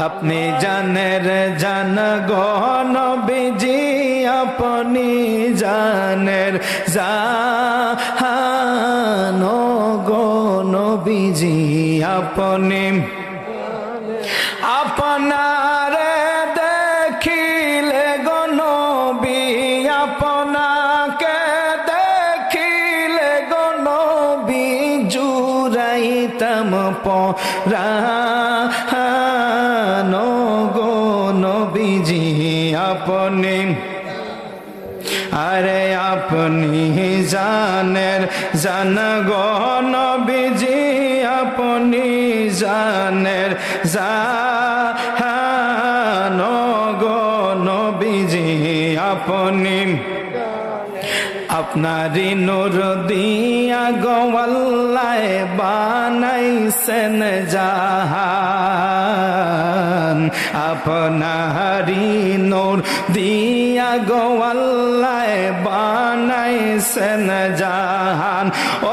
আপনি জানের জান গো নবীজি, আপনি জানের জান গো নবীজি, আপনি আপনারে দেখিলে গো নবী, আপনাকে দেখিলে গো নবী, জুড়াইতাম পরাণ গো নবীজি, আপনি আরে আপনি জানের জান গো নবীজি, আপনি জানের জান গো নবীজি, আপনি আপনারি নূর দিয়া গো আল্লাহ বানাইছেন জাহান, আপনারি নূর দিয়া গো আল্লাহ বানাইছেন জাহান।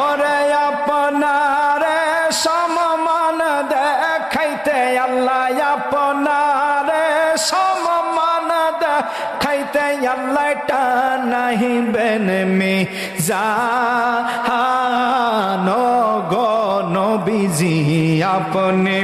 ওরে আপনারে সমমান দেখাইতে আল্লাহ, আপনারে সমমান দেখাইতে আল্লাহ টানাইবেন মিজান গো নবীজি, আপনি